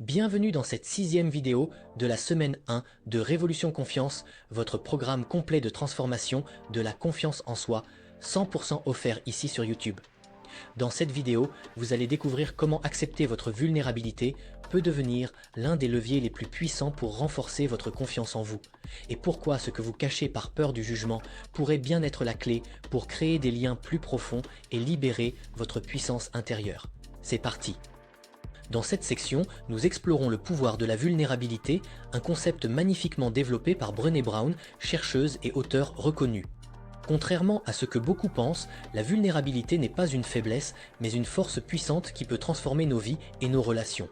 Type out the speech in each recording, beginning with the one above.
Bienvenue dans cette 6e vidéo de la semaine 1 de Révolution Confiance, votre programme complet de transformation de la confiance en soi, 100% offert ici sur YouTube. Dans cette vidéo, vous allez découvrir comment accepter votre vulnérabilité peut devenir l'un des leviers les plus puissants pour renforcer votre confiance en vous, et pourquoi ce que vous cachez par peur du jugement pourrait bien être la clé pour créer des liens plus profonds et libérer votre puissance intérieure. C'est parti! Dans cette section, nous explorons le pouvoir de la vulnérabilité, un concept magnifiquement développé par Brené Brown, chercheuse et auteure reconnue. Contrairement à ce que beaucoup pensent, la vulnérabilité n'est pas une faiblesse, mais une force puissante qui peut transformer nos vies et nos relations.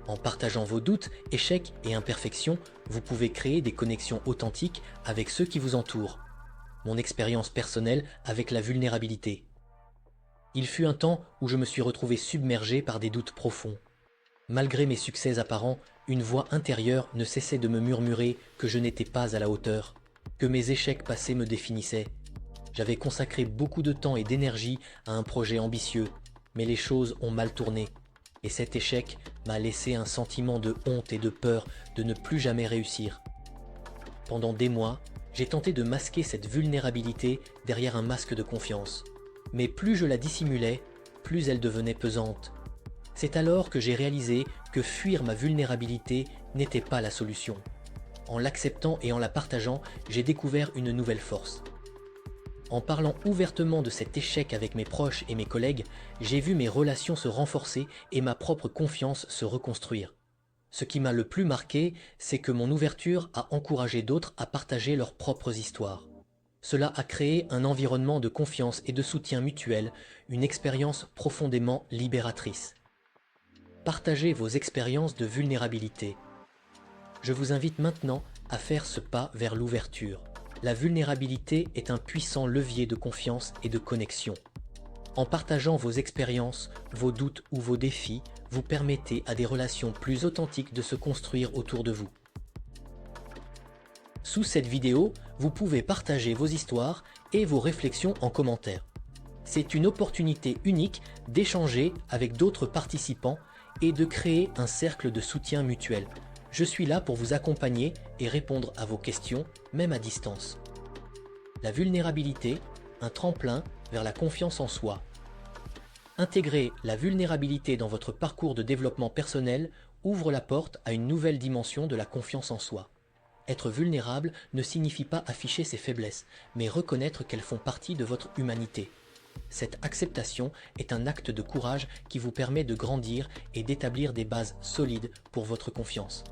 En partageant vos doutes, échecs et imperfections, vous pouvez créer des connexions authentiques avec ceux qui vous entourent. Mon expérience personnelle avec la vulnérabilité. Il fut un temps où je me suis retrouvé submergé par des doutes profonds. Malgré mes succès apparents, une voix intérieure ne cessait de me murmurer que je n'étais pas à la hauteur, que mes échecs passés me définissaient. J'avais consacré beaucoup de temps et d'énergie à un projet ambitieux, mais les choses ont mal tourné, et cet échec m'a laissé un sentiment de honte et de peur de ne plus jamais réussir. Pendant des mois, j'ai tenté de masquer cette vulnérabilité derrière un masque de confiance. Mais plus je la dissimulais, plus elle devenait pesante. C'est alors que j'ai réalisé que fuir ma vulnérabilité n'était pas la solution. En l'acceptant et en la partageant, j'ai découvert une nouvelle force. En parlant ouvertement de cet échec avec mes proches et mes collègues, j'ai vu mes relations se renforcer et ma propre confiance se reconstruire. Ce qui m'a le plus marqué, c'est que mon ouverture a encouragé d'autres à partager leurs propres histoires. Cela a créé un environnement de confiance et de soutien mutuel, une expérience profondément libératrice. Partagez vos expériences de vulnérabilité. Je vous invite maintenant à faire ce pas vers l'ouverture. La vulnérabilité est un puissant levier de confiance et de connexion. En partageant vos expériences, vos doutes ou vos défis, vous permettez à des relations plus authentiques de se construire autour de vous. Sous cette vidéo, vous pouvez partager vos histoires et vos réflexions en commentaire. C'est une opportunité unique d'échanger avec d'autres participants et de créer un cercle de soutien mutuel. Je suis là pour vous accompagner et répondre à vos questions, même à distance. La vulnérabilité, un tremplin vers la confiance en soi. Intégrer la vulnérabilité dans votre parcours de développement personnel ouvre la porte à une nouvelle dimension de la confiance en soi. Être vulnérable ne signifie pas afficher ses faiblesses, mais reconnaître qu'elles font partie de votre humanité. Cette acceptation est un acte de courage qui vous permet de grandir et d'établir des bases solides pour votre confiance.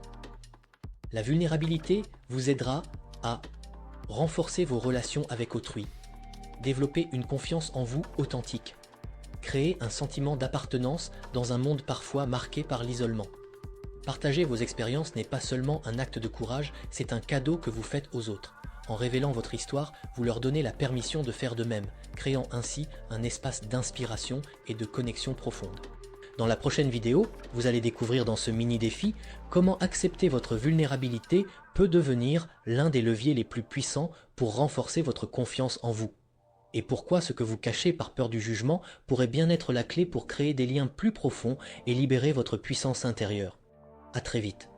La vulnérabilité vous aidera à renforcer vos relations avec autrui, développer une confiance en vous authentique, créer un sentiment d'appartenance dans un monde parfois marqué par l'isolement. Partager vos expériences n'est pas seulement un acte de courage, c'est un cadeau que vous faites aux autres. En révélant votre histoire, vous leur donnez la permission de faire de même, créant ainsi un espace d'inspiration et de connexion profonde. Dans la prochaine vidéo, vous allez découvrir dans ce mini-défi comment accepter votre vulnérabilité peut devenir l'un des leviers les plus puissants pour renforcer votre confiance en vous. Et pourquoi ce que vous cachez par peur du jugement pourrait bien être la clé pour créer des liens plus profonds et libérer votre puissance intérieure. À très vite.